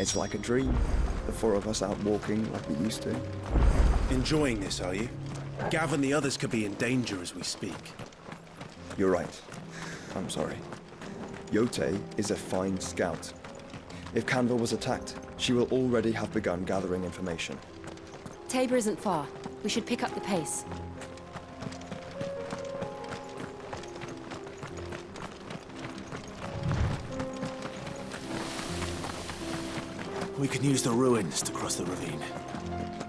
It's like a dream. The four of us out walking like we used to. Enjoying this, are you? Gav and the others could be in danger as we speak. You're right. I'm sorry. Yote is a fine scout. If Canville was attacked, she will already have begun gathering information. Tabor isn't far. We should pick up the pace. We can use the ruins to cross the ravine.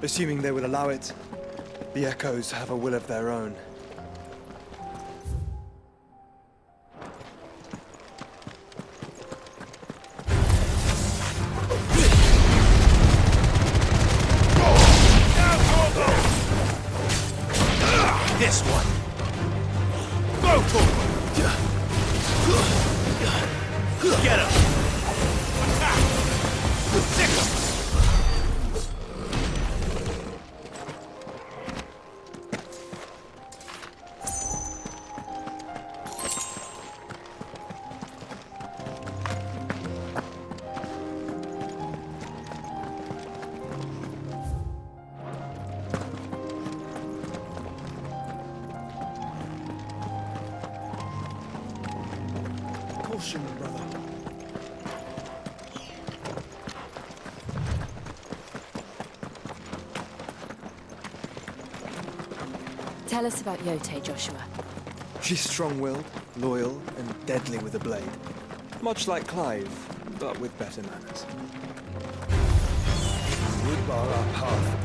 Assuming they would allow it, the Echoes have a will of their own. This one! Go for it! Get him! Attack! Sick him! Caution, brother. Tell us about Yote, Joshua. She's strong-willed, loyal, and deadly with a blade. Much like Clive, but with better manners. Would bar our path.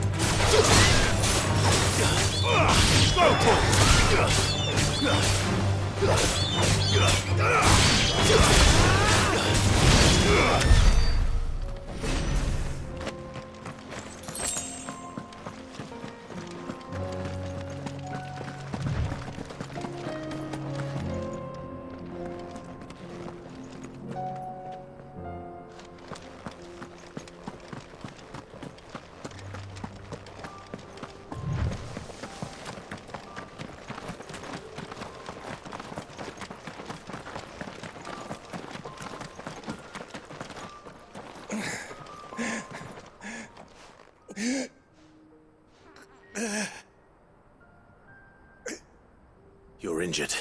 You're injured.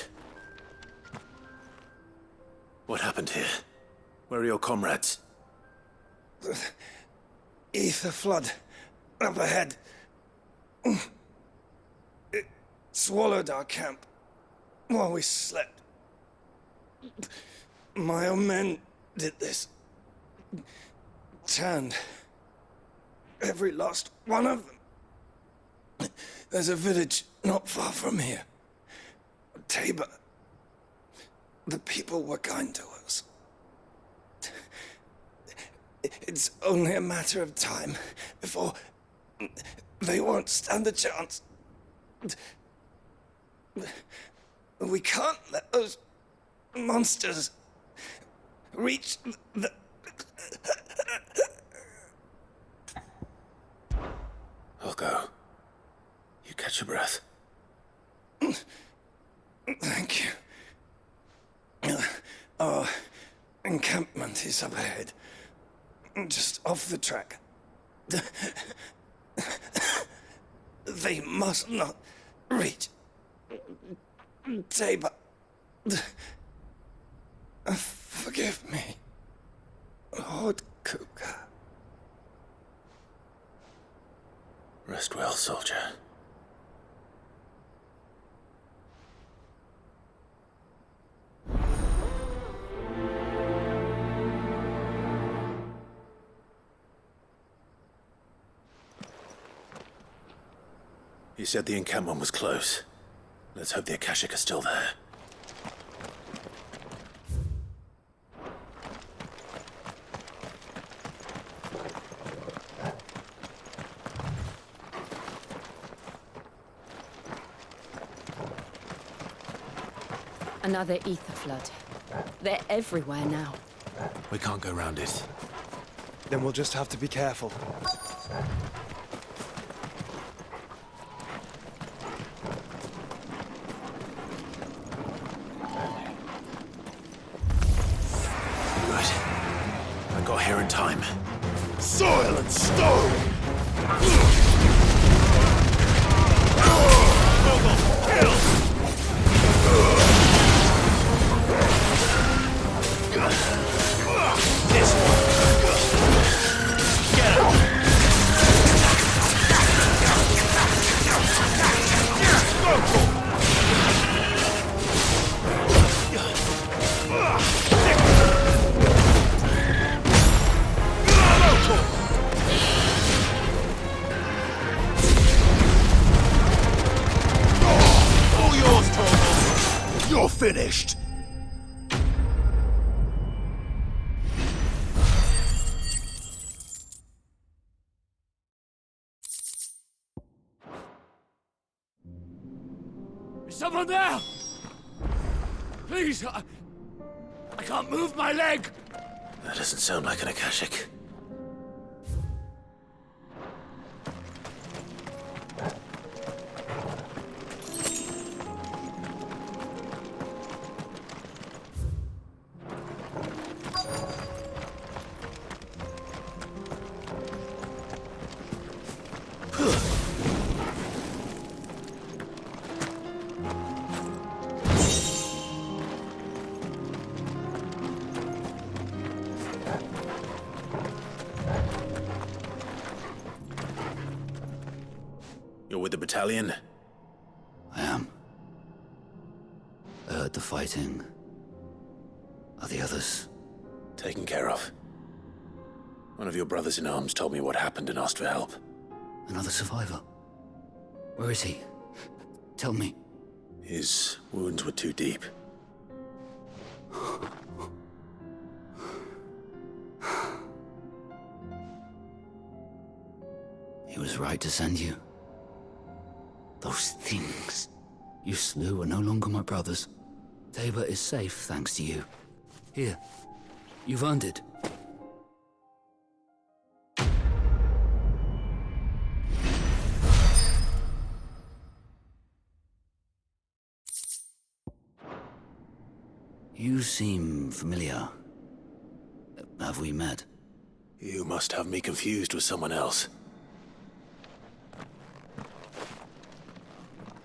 What happened here? Where are your comrades? Ether flood. Up ahead. It swallowed our camp while we slept. My own men did this. Turned. Every last one of them. There's a village not far from here. Tabor. The people were kind to us. It's only a matter of time before they won't stand a chance. We can't let those monsters reach the... I'll go. You catch your breath. Thank you. Our encampment is up ahead. Just off the track. They must not reach Tabor. Forgive me, Lord Kuka. Rest well, soldier. You said the encampment was close. Let's hope the Akashic are still there. Another ether flood. They're everywhere now. We can't go round it. Then we'll just have to be careful. Good. I got here in time. finished? Is someone there? Please, I can't move my leg! That doesn't sound like an Akashic. You're with the battalion? I am. I heard the fighting. Are the others? Taken care of. One of your brothers in arms told me what happened and asked for help. Another survivor? Where is he? Tell me. His wounds were too deep. He was right to send you. Those things you slew are no longer my brothers. Tabor is safe thanks to you. Here, you've earned it. You seem familiar. Have we met? You must have me confused with someone else.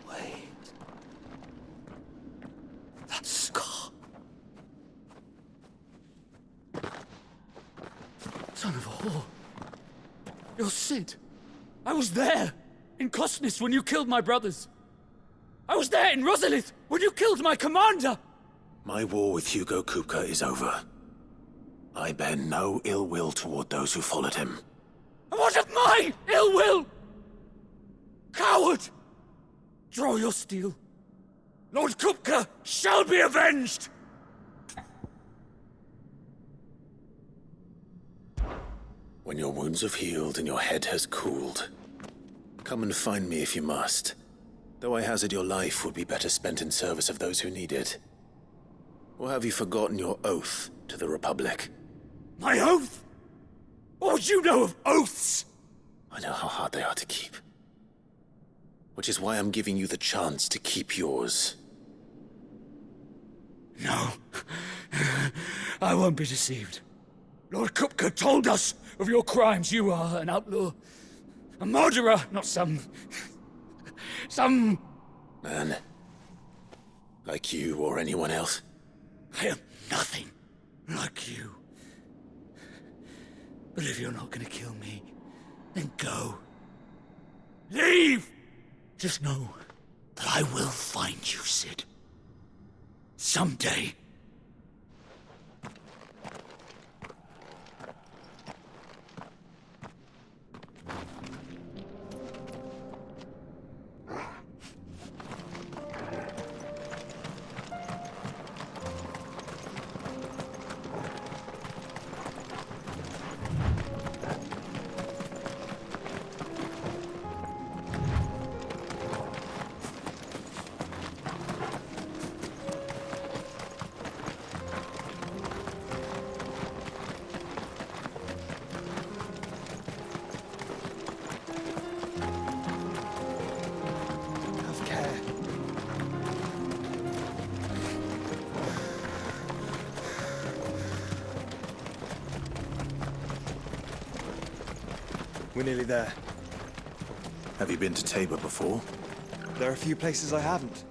Wait. That scar. Son of a whore. You're Sid. I was there, in Cosnis, when you killed my brothers. I was there in Rosalith, when you killed my commander! My war with Hugo Kupka is over. I bear no ill will toward those who followed him. And what of my ill will? Coward! Draw your steel. Lord Kupka shall be avenged! When your wounds have healed and your head has cooled, come and find me if you must. Though I hazard your life would be better spent in service of those who need it. Or have you forgotten your oath to the Republic? My oath? What would you know of oaths? I know how hard they are to keep. Which is why I'm giving you the chance to keep yours. No. I won't be deceived. Lord Kupka told us of your crimes. You are an outlaw. A murderer, not some Man. Like you or anyone else. I am nothing like you. But if you're not gonna kill me, then go. Leave! Just know that I will find you, Sid. Someday. Have care. We're nearly there. Have you been to Tabor before? There are a few places I haven't.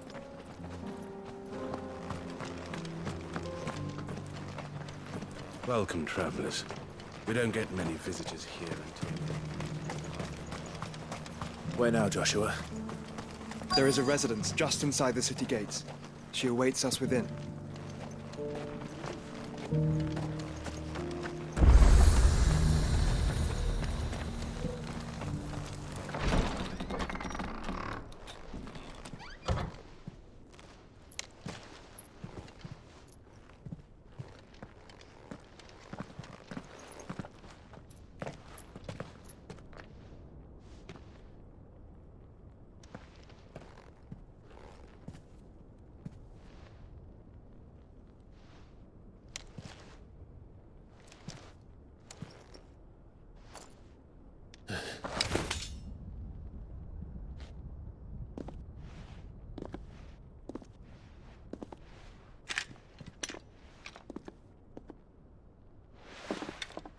Welcome, travelers. We don't get many visitors here until... Where now, Joshua? There is a residence just inside the city gates. She awaits us within.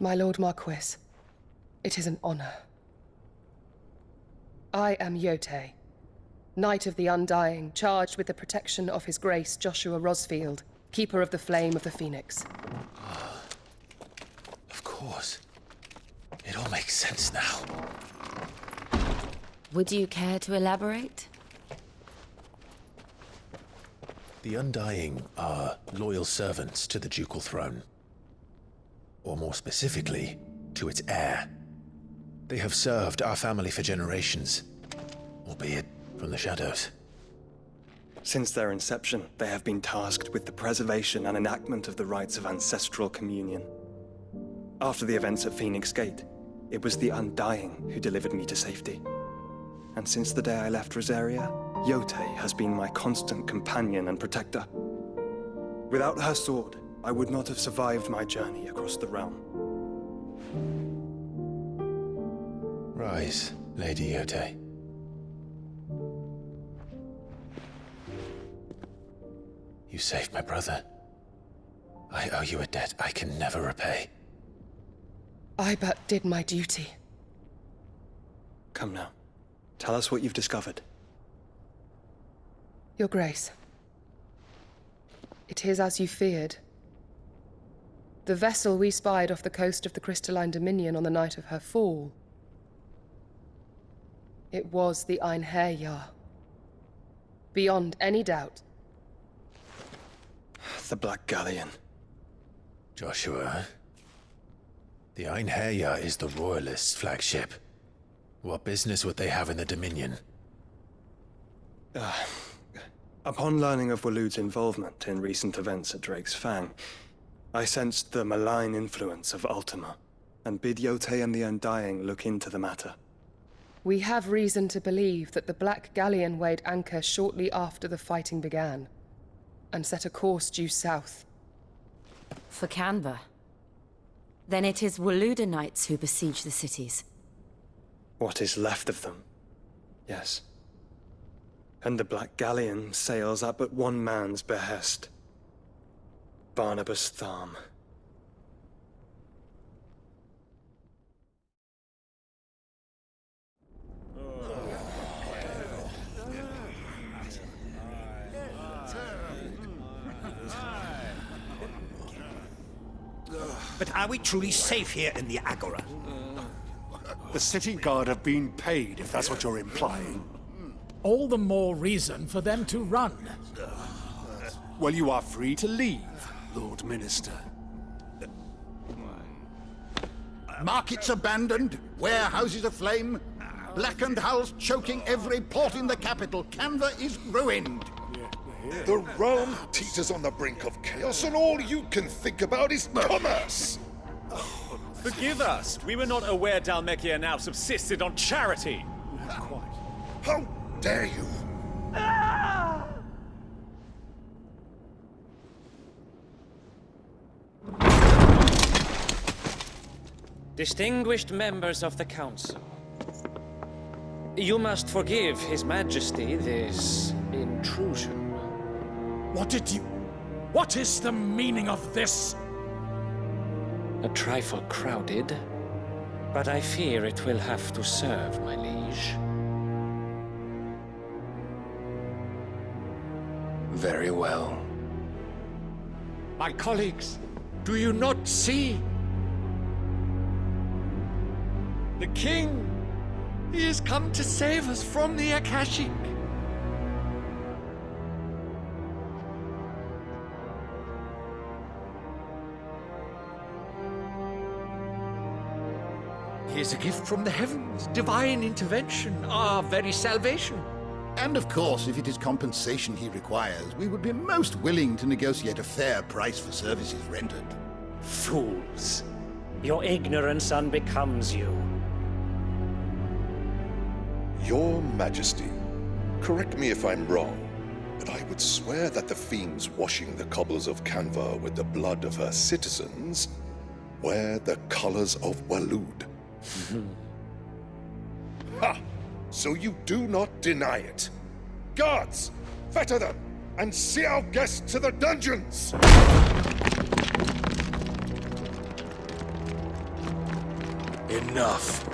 My Lord Marquis, it is an honor. I am Yotei, Knight of the Undying, charged with the protection of His Grace Joshua Rosfield, Keeper of the Flame of the Phoenix. Of course. It all makes sense now. Would you care to elaborate? The Undying are loyal servants to the ducal throne. Or more specifically, to its heir. They have served our family for generations, albeit from the shadows. Since their inception, they have been tasked with the preservation and enactment of the rites of ancestral communion. After the events at Phoenix Gate, it was the Undying who delivered me to safety. And since the day I left Rosaria, Yotei has been my constant companion and protector. Without her sword, I would not have survived my journey across the realm. Rise, Lady Yotei. You saved my brother. I owe you a debt I can never repay. I but did my duty. Come now. Tell us what you've discovered. Your Grace. It is as you feared. The vessel we spied off the coast of the Crystalline Dominion on the night of her fall. It was the Einherjar. Beyond any doubt. The Black Galleon. Joshua, the Einherjar is the Royalists' flagship. What business would they have in the Dominion? Upon learning of Waloed's involvement in recent events at Drake's Fang, I sensed the malign influence of Ultima, and bid Yotei and the Undying look into the matter. We have reason to believe that the Black Galleon weighed anchor shortly after the fighting began, and set a course due south. For Canva. Then it is Waloed knights who besiege the cities. What is left of them? Yes. And the Black Galleon sails at but one man's behest. Barnabas Tharm. But are we truly safe here in the Agora? The city guard have been paid, if that's what you're implying. All the more reason for them to run. Well, you are free to leave, Lord Minister. Markets abandoned, warehouses aflame, blackened hulls choking every port in the capital. Canva is ruined. The realm teeters on the brink of chaos, and all you can think about is commerce! Forgive us! We were not aware Dhalmekia now subsisted on charity! How dare you! Distinguished members of the Council, you must forgive His Majesty this intrusion. What is the meaning of this? A trifle crowded, but I fear it will have to serve, my liege. Very well. My colleagues, do you not see? The king! He has come to save us from the Akashic! He is a gift from the heavens, divine intervention, our very salvation. And of course, if it is compensation he requires, we would be most willing to negotiate a fair price for services rendered. Fools! Your ignorance unbecomes you. Your Majesty, correct me if I'm wrong, but I would swear that the fiends washing the cobbles of Canva with the blood of her citizens wear the colors of Waloed. Ha! So you do not deny it. Guards, fetter them, and see our guests to the dungeons! Enough.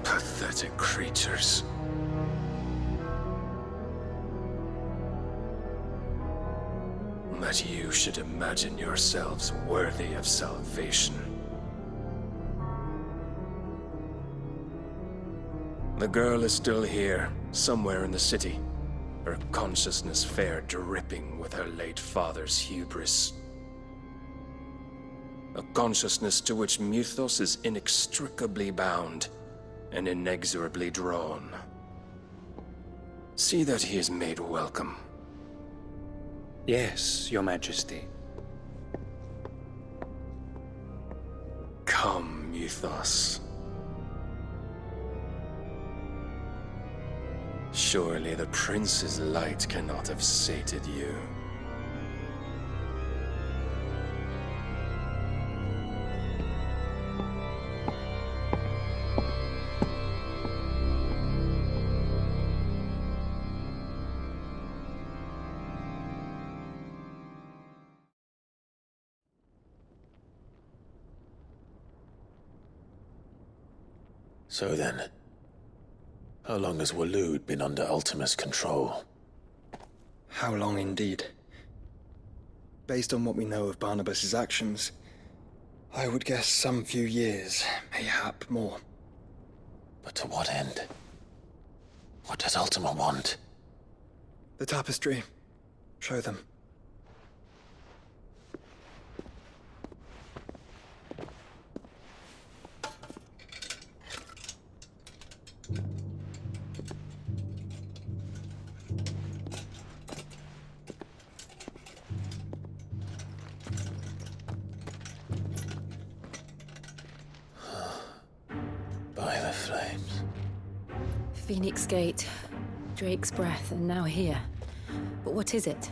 Pathetic creatures. That you should imagine yourselves worthy of salvation. The girl is still here, somewhere in the city, her consciousness fair dripping with her late father's hubris. A consciousness to which Mythos is inextricably bound and inexorably drawn. See that he is made welcome. Yes, Your Majesty. Come, Mythos. Surely the prince's light cannot have sated you. So then, how long has Waloed been under Ultima's control? How long indeed? Based on what we know of Barnabas's actions, I would guess some few years, mayhap more. But to what end? What does Ultima want? The tapestry. Show them. By the flames. Phoenix Gate, Drake's Breath, and now here. But what is it?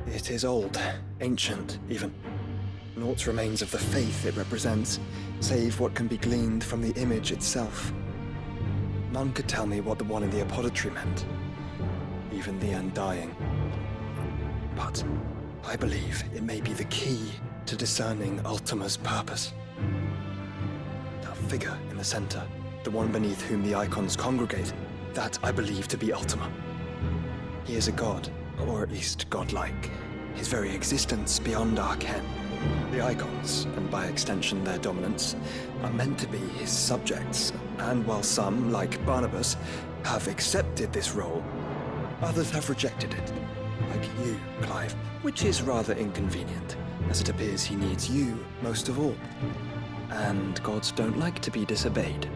It is old, ancient, even. Naught remains of the faith it represents, save what can be gleaned from the image itself. None could tell me what the one in the apothecary meant, even the Undying. But I believe it may be the key to discerning Ultima's purpose. That figure in the center, the one beneath whom the icons congregate, that I believe to be Ultima. He is a god, or at least godlike, his very existence beyond our ken. The icons, and by extension their dominants, are meant to be his subjects, and while some, like Barnabas, have accepted this role, others have rejected it. Like you, Clive, which is rather inconvenient, as it appears he needs you most of all. And gods don't like to be disobeyed.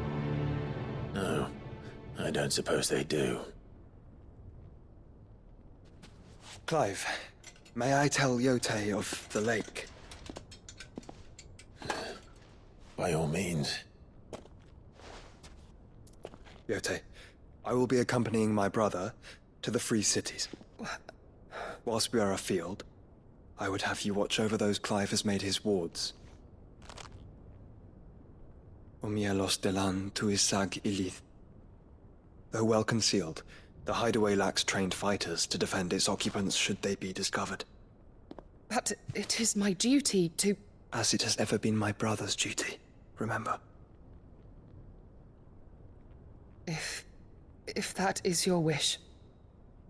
No, I don't suppose they do. Clive, may I tell Yote of the lake? By all means. Yote, I will be accompanying my brother to the Free Cities. Whilst we are afield, I would have you watch over those Clive has made his wards. Omielos delan tuisag ilith. Though well concealed, the hideaway lacks trained fighters to defend its occupants should they be discovered. But it is my duty to... As it has ever been my brother's duty, remember. If that is your wish,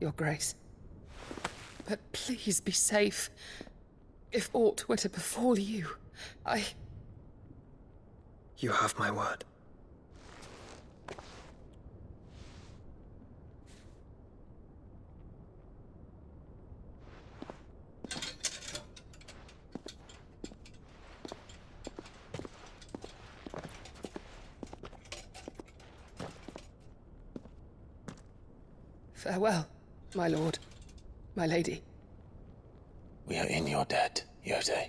Your Grace. But please be safe. If aught were to befall you, You have my word. Farewell, my lord, my lady. We are in your debt, Yote.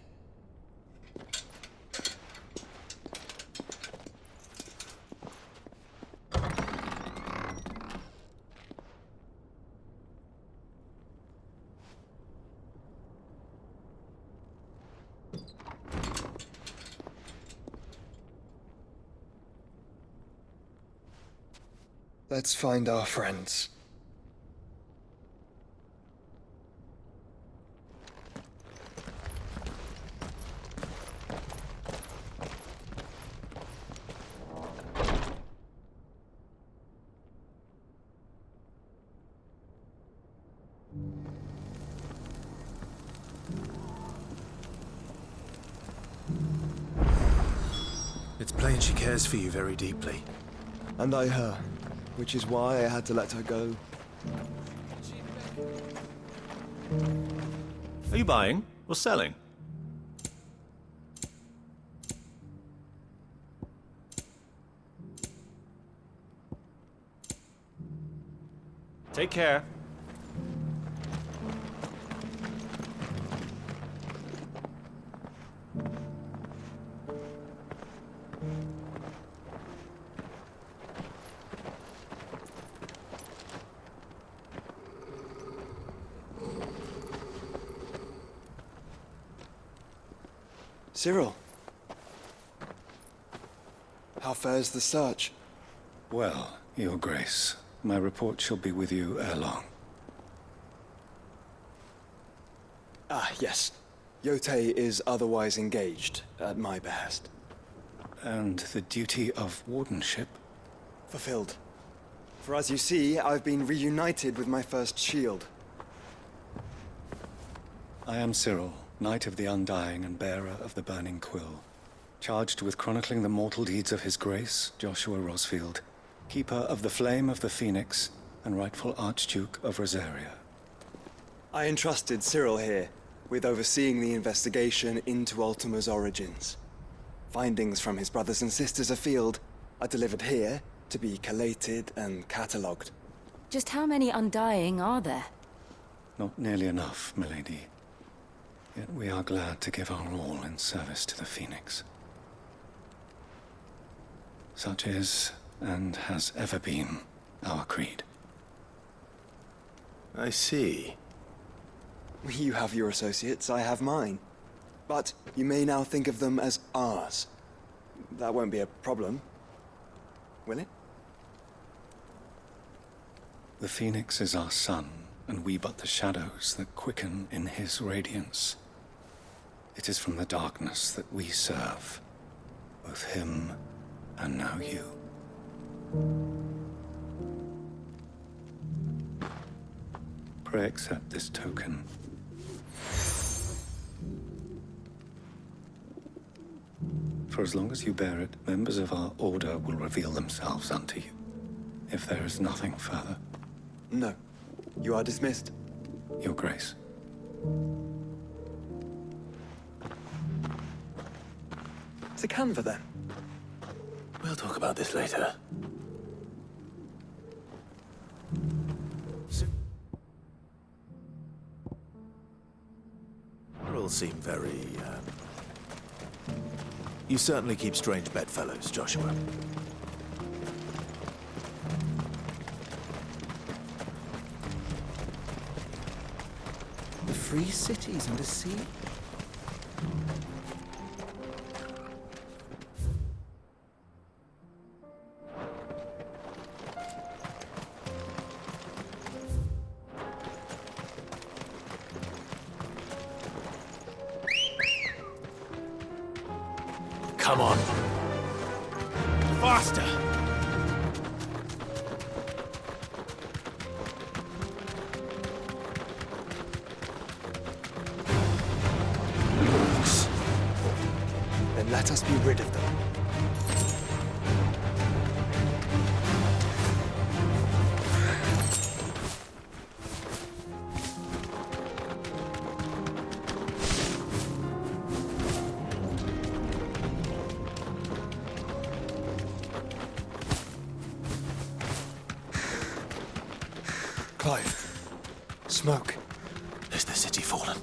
Let's find our friends. It's plain she cares for you very deeply. And I her, which is why I had to let her go. Are you buying or selling? Take care. Cyril. How fares the search? Well, Your Grace, my report shall be with you ere long. Ah, yes. Yotei is otherwise engaged, at my behest. And the duty of wardenship? Fulfilled. For as you see, I've been reunited with my first shield. I am Cyril, Knight of the Undying and bearer of the Burning Quill, charged with chronicling the mortal deeds of His Grace, Joshua Rosfield, Keeper of the Flame of the Phoenix and rightful Archduke of Rosaria. I entrusted Cyril here with overseeing the investigation into Ultima's origins. Findings from his brothers and sisters afield are delivered here to be collated and catalogued. Just how many Undying are there? Not nearly enough, milady. Yet we are glad to give our all in service to the Phoenix. Such is, and has ever been, our creed. I see. You have your associates, I have mine. But you may now think of them as ours. That won't be a problem, will it? The Phoenix is our sun, and we but the shadows that quicken in his radiance. It is from the darkness that we serve, both him and now you. Pray accept this token. For as long as you bear it, members of our order will reveal themselves unto you. If there is nothing further. No. You are dismissed. Your Grace. To Canva, then. We'll talk about this later. You all seem very, You certainly keep strange bedfellows, Joshua. The free cities and the sea? Come on. Faster! Then let us be rid of them. Clive. Smoke. Is the city fallen?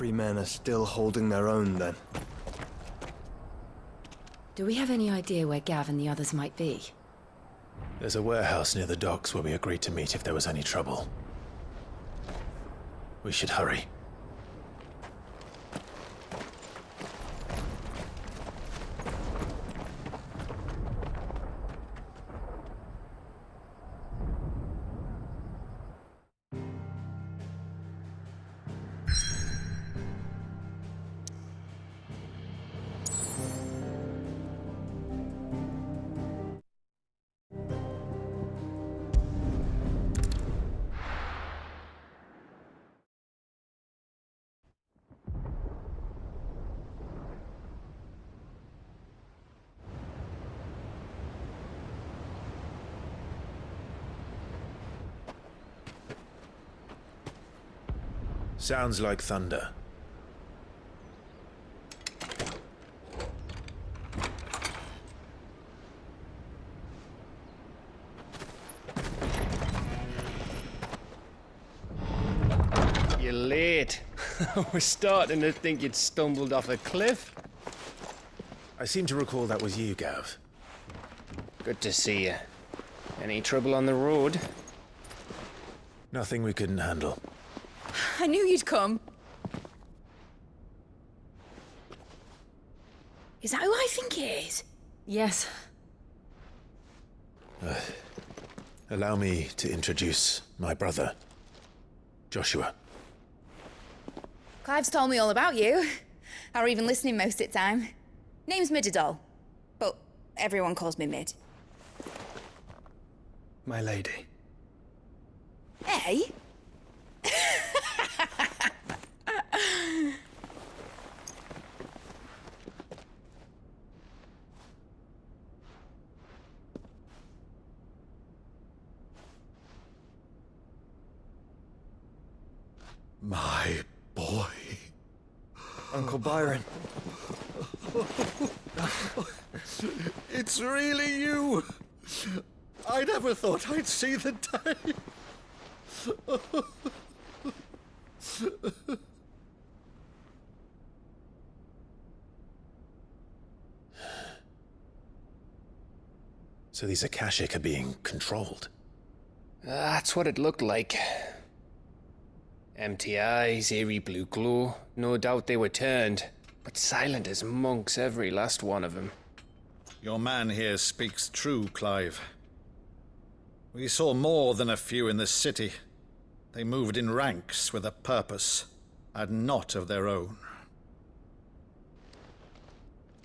Joffrey men are still holding their own, then. Do we have any idea where Gav and the others might be? There's a warehouse near the docks where we agreed to meet if there was any trouble. We should hurry. Sounds like thunder. You're late. We're starting to think you'd stumbled off a cliff. I seem to recall that was you, Gav. Good to see you. Any trouble on the road? Nothing we couldn't handle. I knew you'd come. Is that who I think it is? Yes. Allow me to introduce my brother, Joshua. Clive's told me all about you. Or even listening most of the time. Name's Midadol, but everyone calls me Mid. My lady. Hey? My boy. Uncle Byron. It's really you. I never thought I'd see the day. So these Akashic are being controlled? That's what it looked like. Empty eyes, eerie blue glow. No doubt they were turned, but silent as monks, every last one of them. Your man here speaks true, Clive. We saw more than a few in this city. They moved in ranks with a purpose, and not of their own.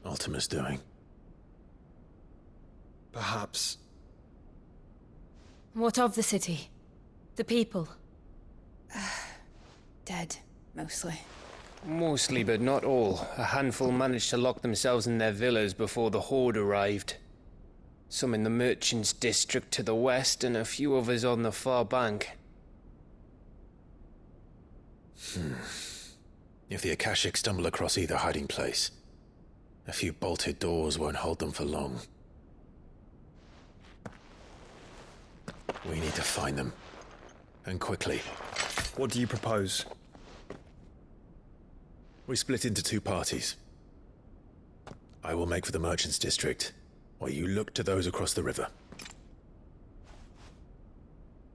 Ultima's doing. Perhaps. What of the city? The people? Dead, mostly. Mostly, but not all. A handful managed to lock themselves in their villas before the Horde arrived. Some in the Merchants' District to the west, and a few others on the far bank. If the Akashic stumble across either hiding place, a few bolted doors won't hold them for long. We need to find them. And quickly. What do you propose? We split into two parties. I will make for the Merchants' District, while you look to those across the river.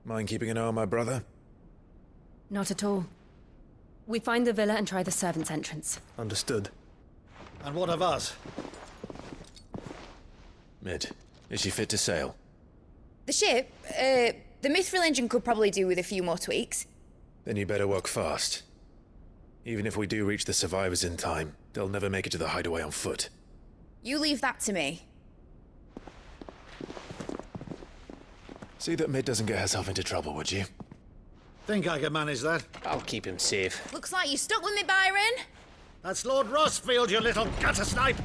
Mind keeping an eye on my brother? Not at all. We find the villa and try the servants' entrance. Understood. And what of us? Mid, is she fit to sail? The ship, the Mithril engine could probably do with a few more tweaks. Then you better work fast. Even if we do reach the survivors in time, they'll never make it to the hideaway on foot. You leave that to me. See that Mid doesn't get herself into trouble, would you? Think I can manage that? I'll keep him safe. Looks like you stuck with me, Byron. That's Lord Rossfield, you little gutter snipe!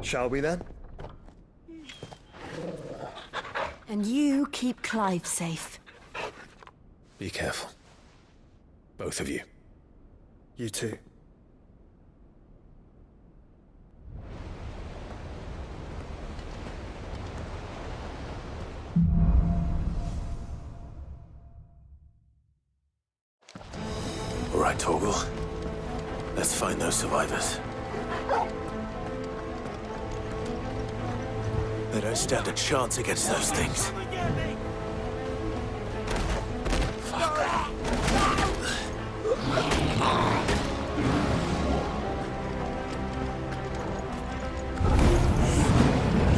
Shall we then? And you keep Clive safe. Be careful. Both of you. You too. right, Torgal. Let's find those survivors. They don't stand a chance against those things.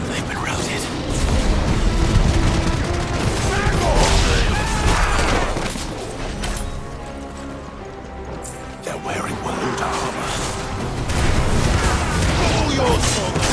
They've been routed. They're wearing Waluda armor. All your souls!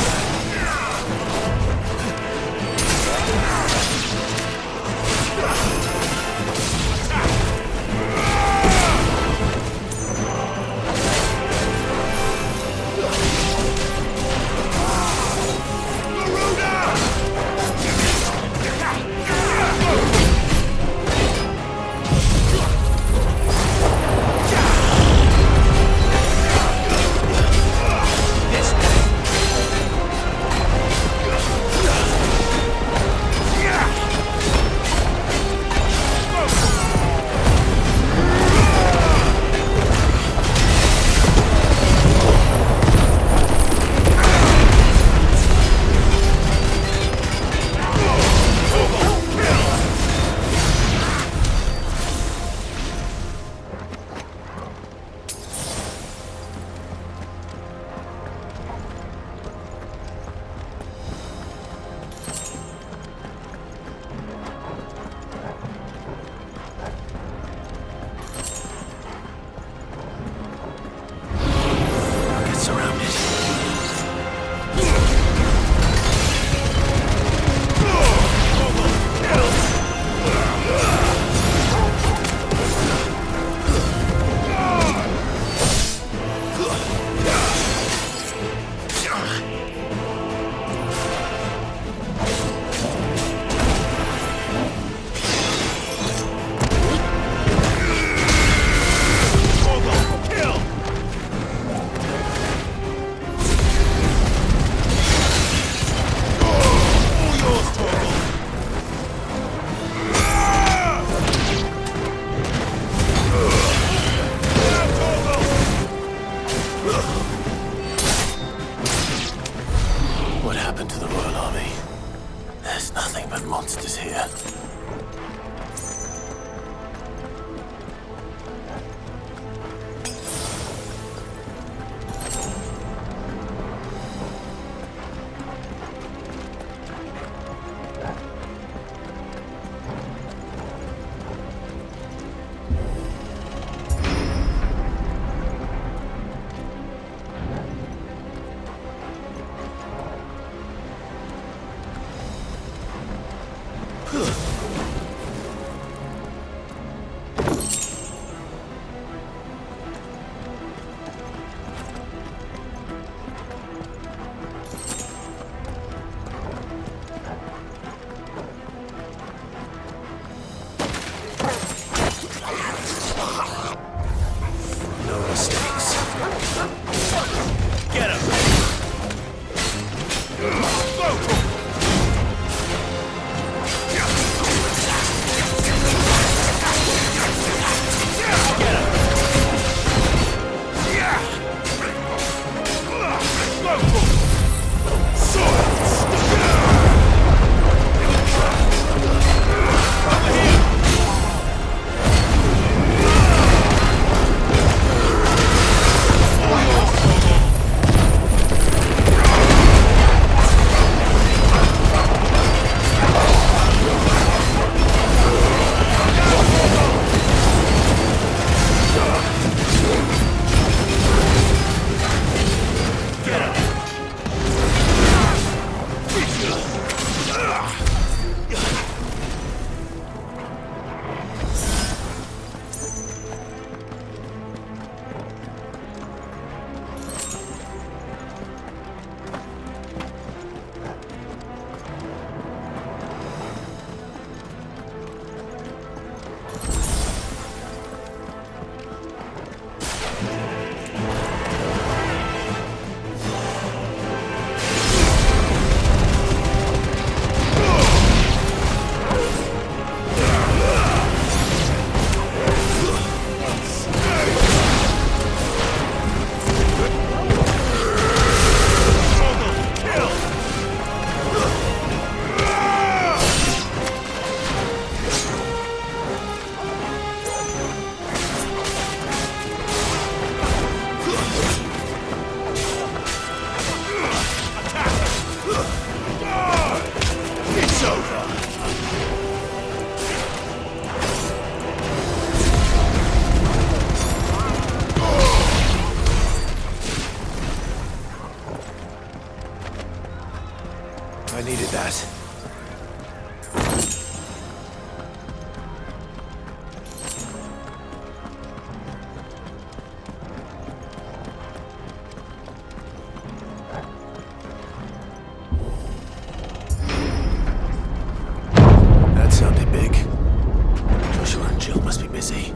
busy.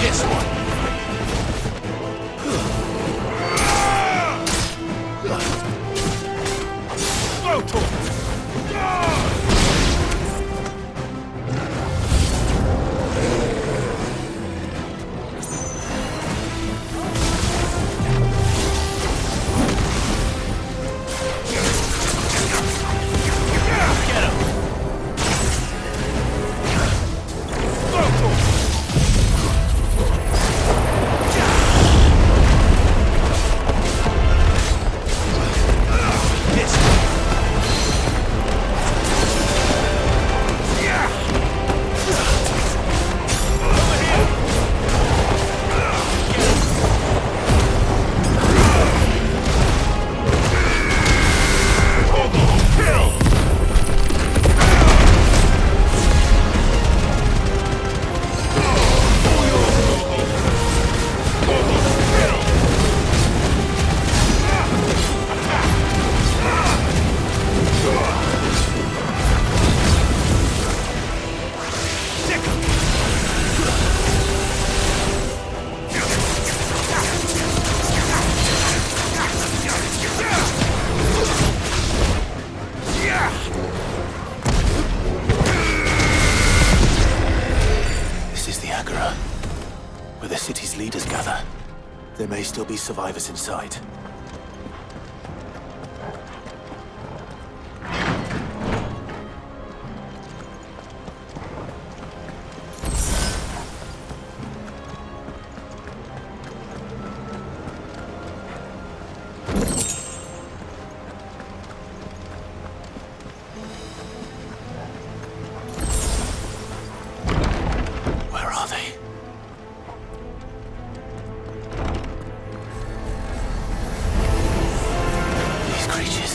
This one! Where the city's leaders gather. There may still be survivors inside. Where are they? These creatures.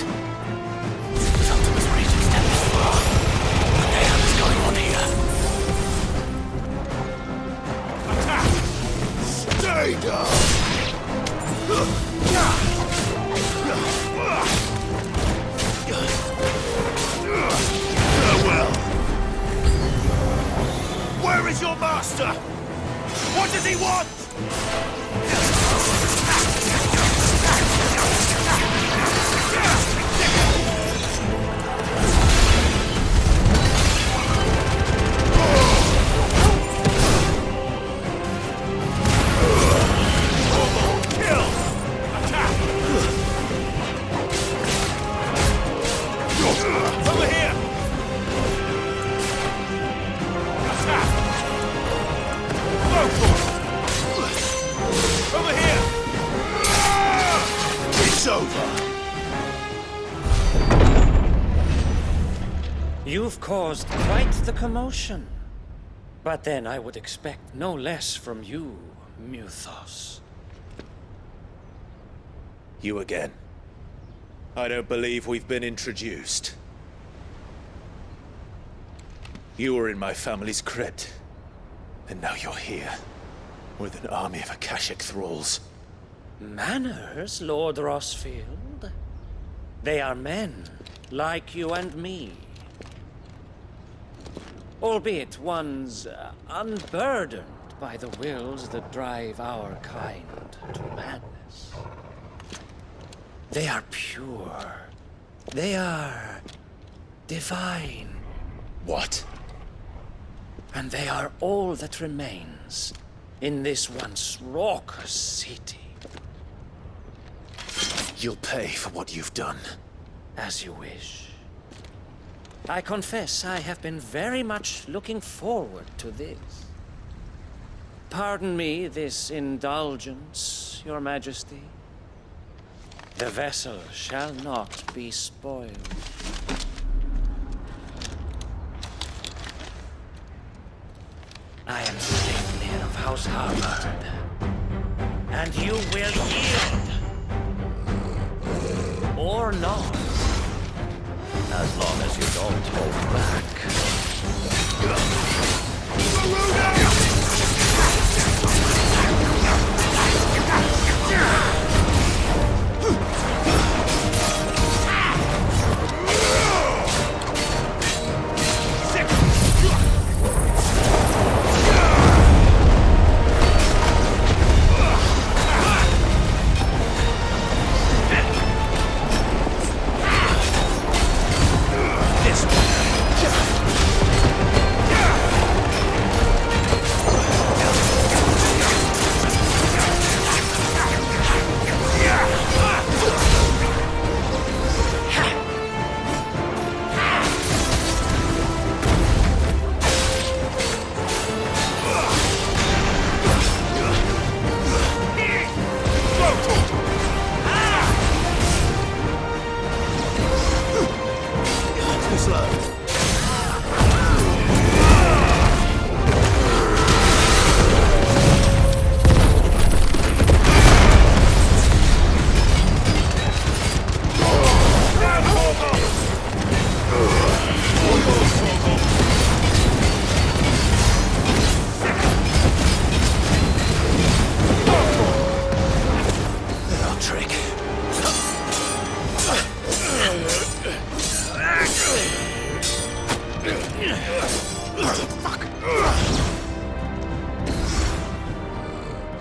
With Ultima's regions tempest. What the hell is going on here? Attack! Stay down! Farewell! Where is your master? What does he want? Kill! Attack! Over here! Attack! Over here! It's over! You've caused quite the commotion. But then I would expect no less from you, Muthos. You again. I don't believe we've been introduced. You were in my family's crypt. And now you're here. With an army of Akashic thralls. Manners, Lord Rosfield? They are men, like you and me. Albeit ones unburdened by the wills that drive our kind to madness. They are pure. They are divine. What? And they are all that remains in this once raucous city. You'll pay for what you've done. As you wish. I confess I have been very much looking forward to this. Pardon me this indulgence, Your Majesty. The vessel shall not be spoiled. I am Sleipnir of House Harvard, and you will yield. Or not. As long as you don't hold back.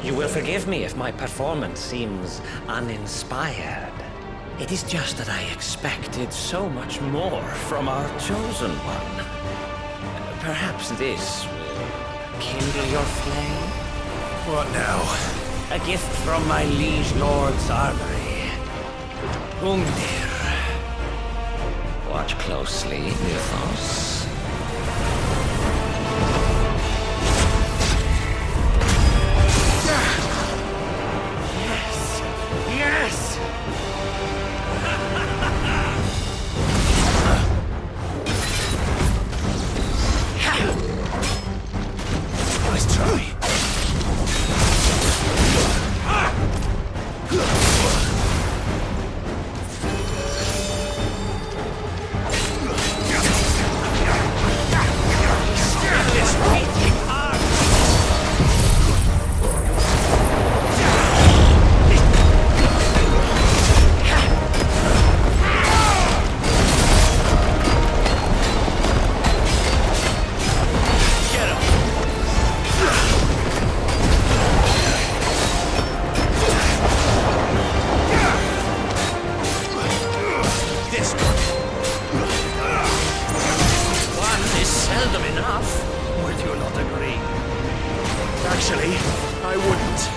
You will forgive me if my performance seems uninspired. It is just that I expected so much more from our chosen one. Perhaps this will kindle your flame? What now? A gift from my liege lord's armory. Gungnir. Watch closely, Mythos. Yes! Yes! Nice try. Actually, I wouldn't.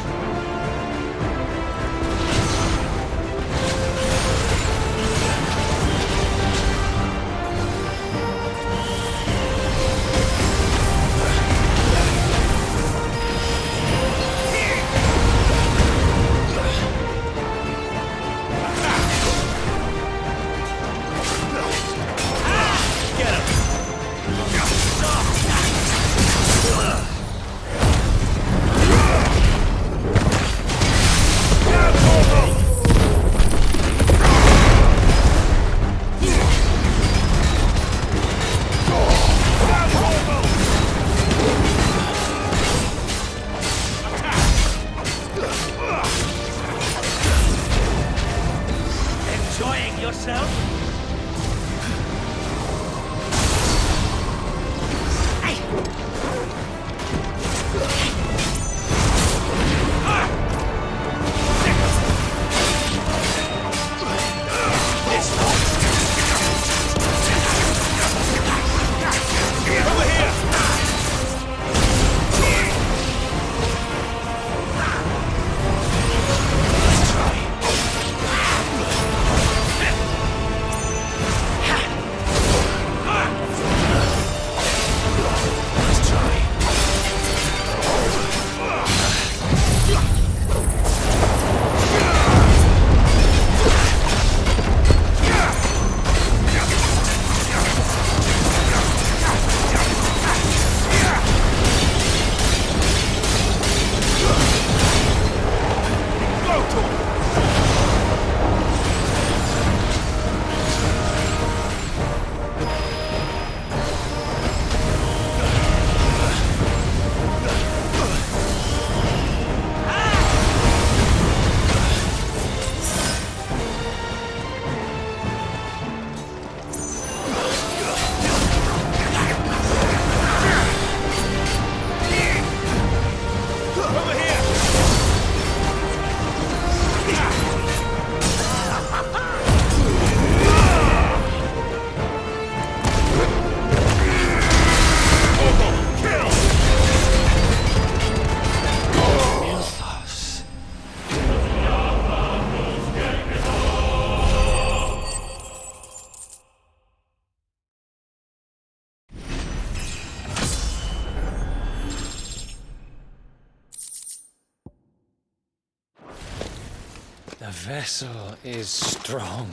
The vessel is strong.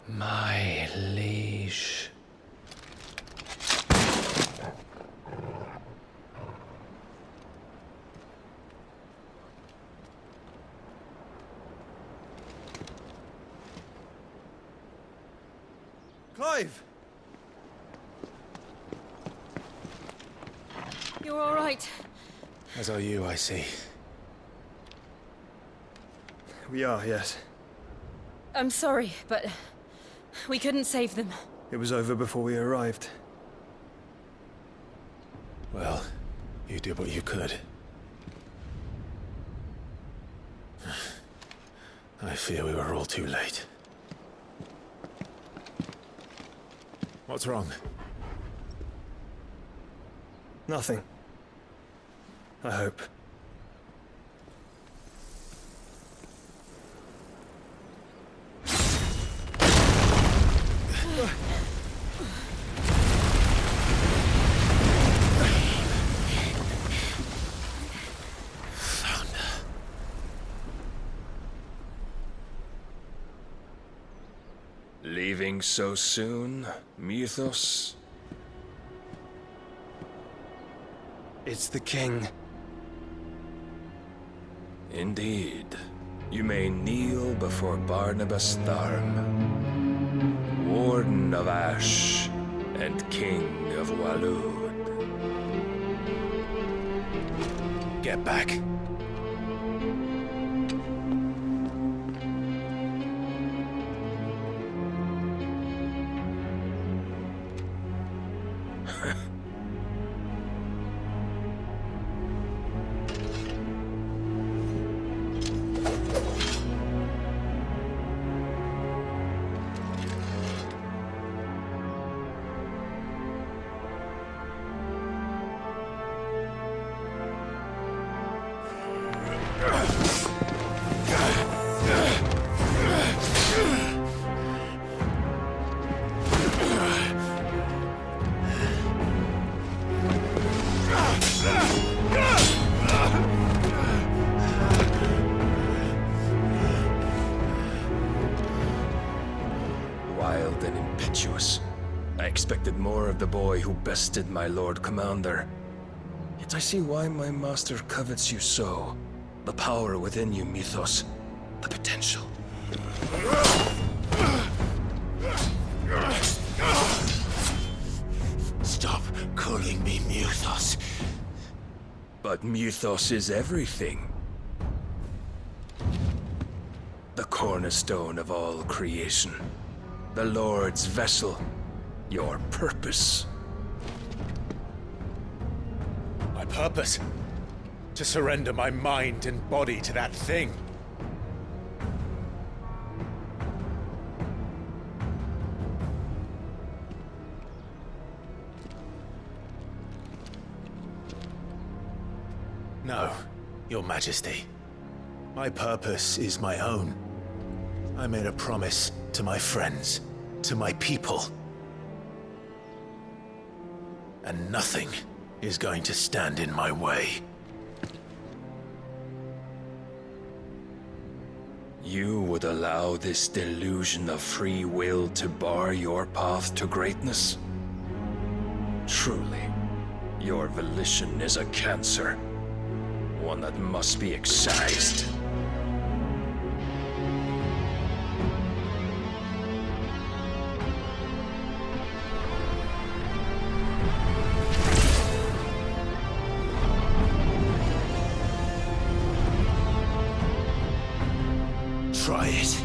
My liege. Clive! You're all right. As are you, I see. We are, yes. I'm sorry, but we couldn't save them. It was over before we arrived. Well, you did what you could. I fear we were all too late. What's wrong? Nothing. I hope. Leaving so soon, Mythos? It's the king. Indeed. You may kneel before Barnabas Tharm, Warden of Ash and King of Waloed. Get back. Wild and impetuous. I expected more of the boy who bested my Lord Commander. Yet I see why my master covets you so. The power within you, Mythos. The potential. Stop calling me Mythos. But Mythos is everything. The cornerstone of all creation. The Lord's vessel. Your purpose. My purpose? To surrender my mind and body to that thing. No, Your Majesty. My purpose is my own. I made a promise to my friends, to my people. And nothing is going to stand in my way. You would allow this delusion of free will to bar your path to greatness? Truly, your volition is a cancer. One that must be excised. Try it.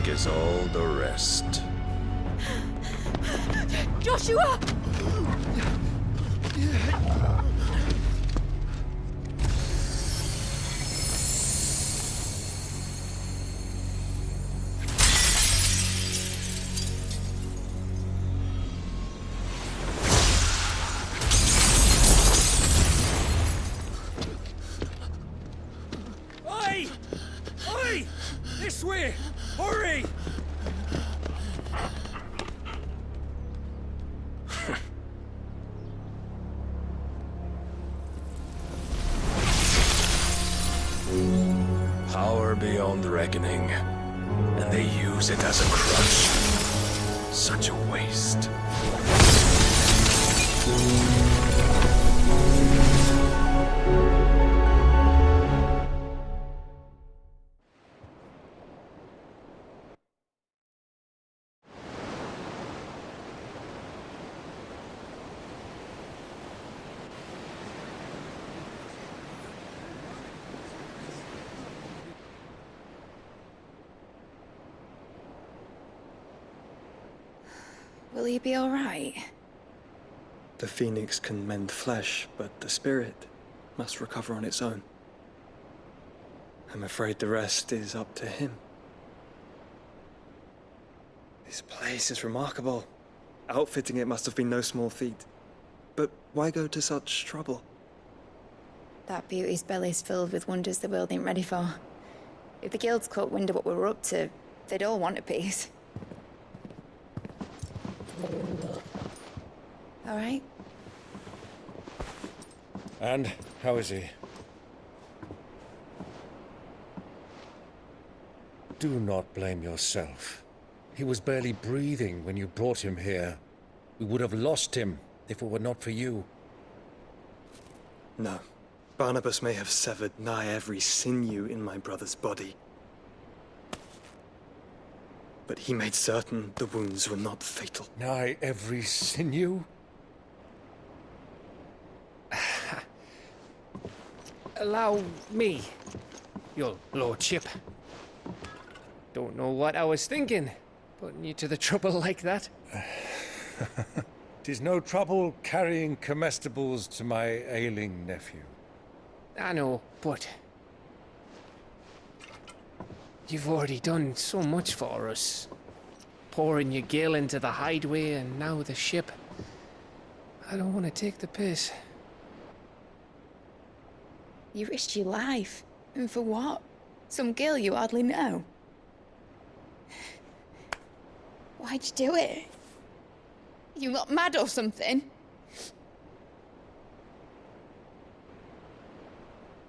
As all the rest. Joshua! Oi! Oi! This way! Hurry! Power beyond reckoning, and they use it as a crutch. Such a waste. Will he be alright? The phoenix can mend flesh, but the spirit must recover on its own. I'm afraid the rest is up to him. This place is remarkable. Outfitting it must have been no small feat. But why go to such trouble? That beauty's belly's filled with wonders the world ain't ready for. If the guilds caught wind of what we were up to, they'd all want a piece. All right? And how is he? Do not blame yourself. He was barely breathing when you brought him here. We would have lost him if it were not for you. No. Barnabas may have severed nigh every sinew in my brother's body. But he made certain the wounds were not fatal. Nigh every sinew? Allow me, your lordship. Don't know what I was thinking, putting you to the trouble like that. 'Tis no trouble carrying comestibles to my ailing nephew. I know, but you've already done so much for us. Pouring your gil into the hideaway and now the ship. I don't want to take the piss. You risked your life. And for what? Some girl you hardly know. Why'd you do it? You got mad or something?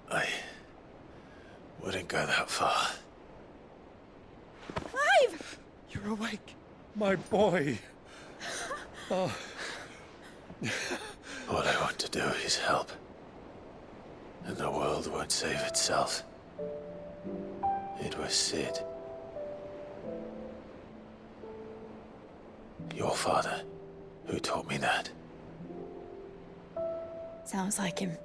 I wouldn't go that far. Clive! You're awake. My boy. Oh. All I want to do is help. And the world won't save itself. It was Sid. Your father, who taught me that. Sounds like him.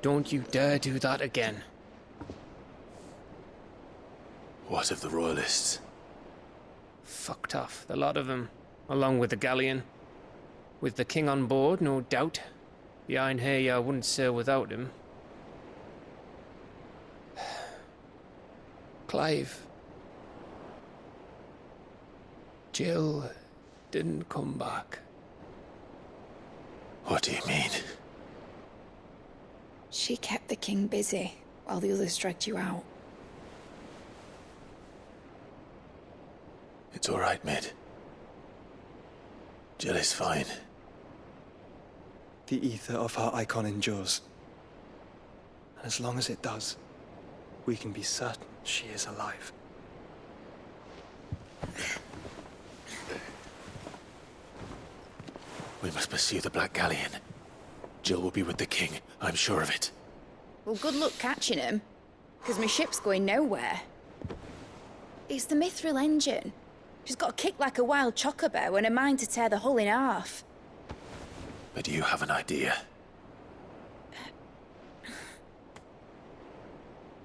Don't you dare do that again. What of the Royalists? Fucked off, the lot of them, along with the galleon. With the king on board, no doubt. Behind here, I wouldn't sail without him. Clive. Jill didn't come back. What do you mean? She kept the king busy while the others dragged you out. It's all right, Mid. Jill is fine. The ether of her icon endures. And as long as it does, we can be certain she is alive. We must pursue the Black Galleon. Jill will be with the king, I'm sure of it. Well, good luck catching him, because my ship's going nowhere. It's the Mithril engine. She's got a kick like a wild chocobo and a mind to tear the hull in half. But you have an idea.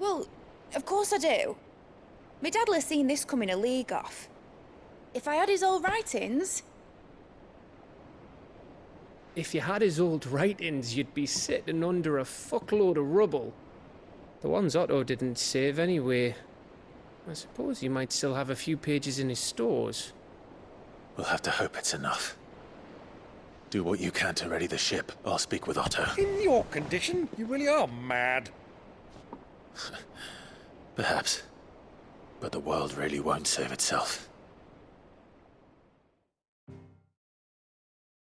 Well, of course I do. My dad'll have seen this coming a league off. If I had his old writings... If you had his old writings, you'd be sitting under a fuckload of rubble. The ones Otto didn't save anyway. I suppose you might still have a few pages in his stores. We'll have to hope it's enough. Do what you can to ready the ship. I'll speak with Otto. In your condition, you really are mad. Perhaps. But the world really won't save itself.